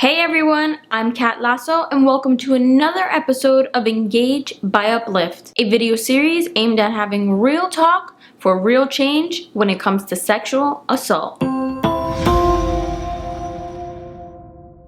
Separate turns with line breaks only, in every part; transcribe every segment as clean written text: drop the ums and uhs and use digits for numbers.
Hey everyone, I'm Kat Lazo and welcome to another episode of Engage by Uplift, a video series aimed at having real talk for real change when it comes to sexual assault.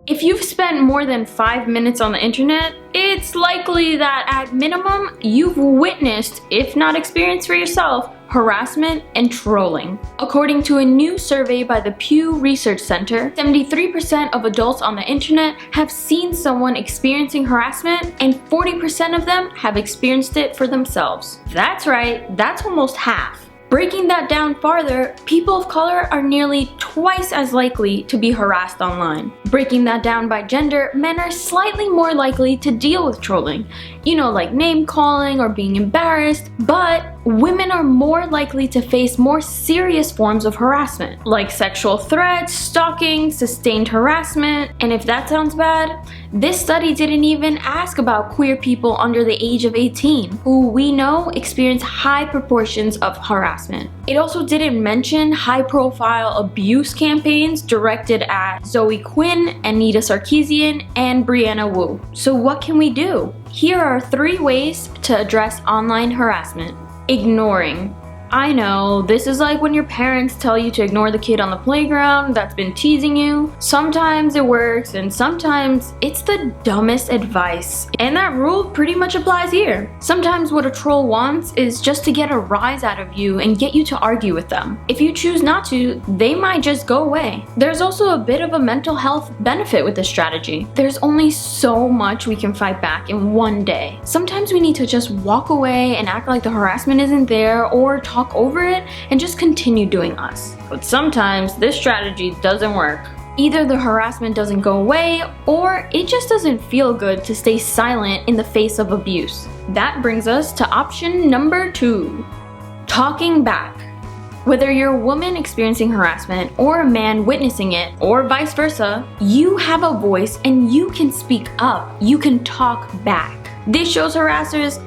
If you've spent more than 5 minutes on the internet, it's likely that at minimum you've witnessed, if not experienced for yourself, harassment and trolling. According to a new survey by the Pew Research Center, 73% of adults on the internet have seen someone experiencing harassment and 40% of them have experienced it for themselves. That's right, that's almost half. Breaking that down farther, people of color are nearly twice as likely to be harassed online. Breaking that down by gender, men are slightly more likely to deal with trolling, like name calling or being embarrassed, but women are more likely to face more serious forms of harassment, like sexual threats, stalking, sustained harassment, and if that sounds bad, this study didn't even ask about queer people under the age of 18, who we know experience high proportions of harassment. It also didn't mention high-profile abuse campaigns directed at Zoe Quinn, Anita Sarkeesian, and Brianna Wu. So what can we do? Here are 3 ways to address online harassment. Ignoring. I know, this is like when your parents tell you to ignore the kid on the playground that's been teasing you. Sometimes it works and sometimes it's the dumbest advice. And that rule pretty much applies here. Sometimes what a troll wants is just to get a rise out of you and get you to argue with them. If you choose not to, they might just go away. There's also a bit of a mental health benefit with this strategy. There's only so much we can fight back in one day. Sometimes we need to just walk away and act like the harassment isn't there, or talk over it and just continue doing us. But sometimes this strategy doesn't work. Either the harassment doesn't go away, or it just doesn't feel good to stay silent in the face of abuse. That brings us to option number 2. Talking back. Whether you're a woman experiencing harassment or a man witnessing it, or vice versa, you have a voice and you can speak up. You can talk back. This shows harassers,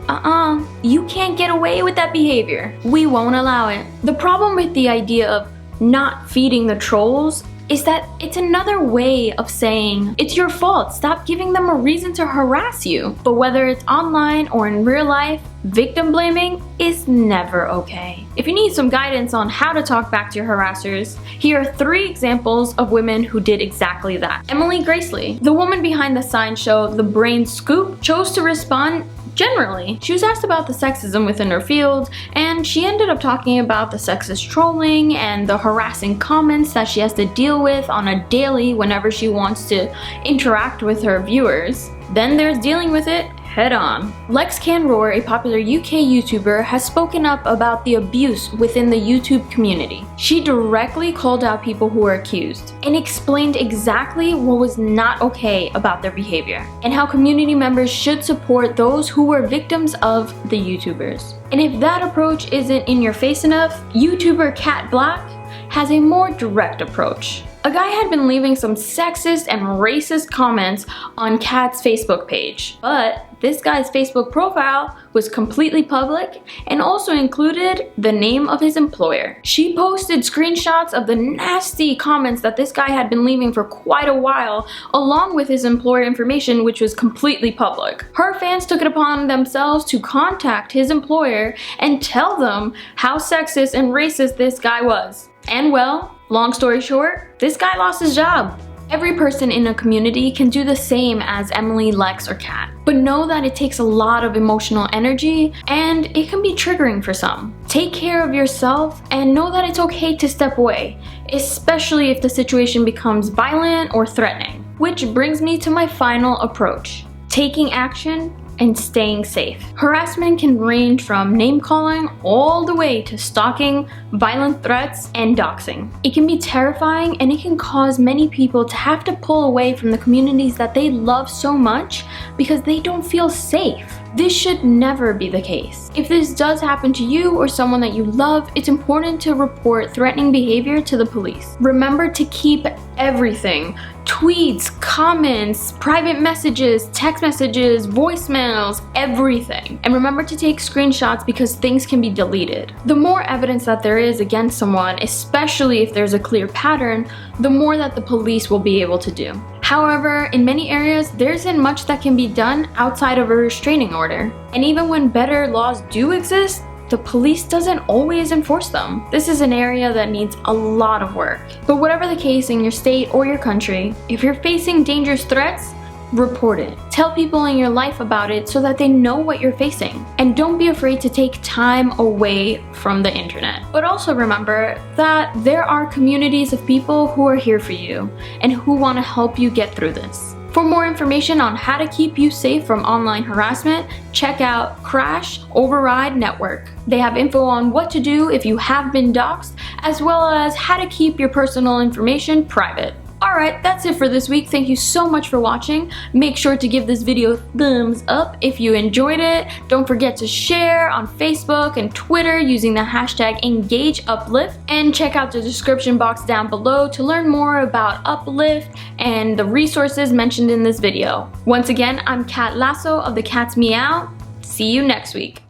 you can't get away with that behavior. We won't allow it. The problem with the idea of not feeding the trolls is that it's another way of saying, it's your fault, stop giving them a reason to harass you. But whether it's online or in real life, victim blaming is never okay. If you need some guidance on how to talk back to your harassers, here are 3 examples of women who did exactly that. Emily Gracely, the woman behind the science show The Brain Scoop, chose to respond generally. She was asked about the sexism within her field, and she ended up talking about the sexist trolling and the harassing comments that she has to deal with on a daily whenever she wants to interact with her viewers. Then there's dealing with it head on. Lex Can Roar, a popular UK YouTuber, has spoken up about the abuse within the YouTube community. She directly called out people who were accused and explained exactly what was not okay about their behavior and how community members should support those who were victims of the YouTubers. And if that approach isn't in your face enough, YouTuber Kat Black has a more direct approach. A guy had been leaving some sexist and racist comments on Kat's Facebook page, but this guy's Facebook profile was completely public and also included the name of his employer. She posted screenshots of the nasty comments that this guy had been leaving for quite a while, along with his employer information, which was completely public. Her fans took it upon themselves to contact his employer and tell them how sexist and racist this guy was. And well, long story short, this guy lost his job. Every person in a community can do the same as Emily, Lex, or Kat, but know that it takes a lot of emotional energy and it can be triggering for some. Take care of yourself and know that it's okay to step away, especially if the situation becomes violent or threatening. Which brings me to my final approach: taking action and staying safe. Harassment can range from name-calling all the way to stalking, violent threats, and doxing. It can be terrifying and it can cause many people to have to pull away from the communities that they love so much because they don't feel safe. This should never be the case. If this does happen to you or someone that you love, it's important to report threatening behavior to the police. Remember to keep everything: tweets, comments, private messages, text messages, voicemails, everything. And remember to take screenshots because things can be deleted. The more evidence that there is against someone, especially if there's a clear pattern, the more that the police will be able to do. However, in many areas, there isn't much that can be done outside of a restraining order. And even when better laws do exist, the police doesn't always enforce them. This is an area that needs a lot of work. But whatever the case in your state or your country, if you're facing dangerous threats, report it. Tell people in your life about it so that they know what you're facing. And don't be afraid to take time away from the internet. But also remember that there are communities of people who are here for you and who want to help you get through this. For more information on how to keep you safe from online harassment, check out Crash Override Network. They have info on what to do if you have been doxxed, as well as how to keep your personal information private. Alright, that's it for this week. Thank you so much for watching. Make sure to give this video a thumbs up if you enjoyed it. Don't forget to share on Facebook and Twitter using the hashtag EngageUplift. And check out the description box down below to learn more about Uplift and the resources mentioned in this video. Once again, I'm Kat Lazo of the Cat's Meow. See you next week.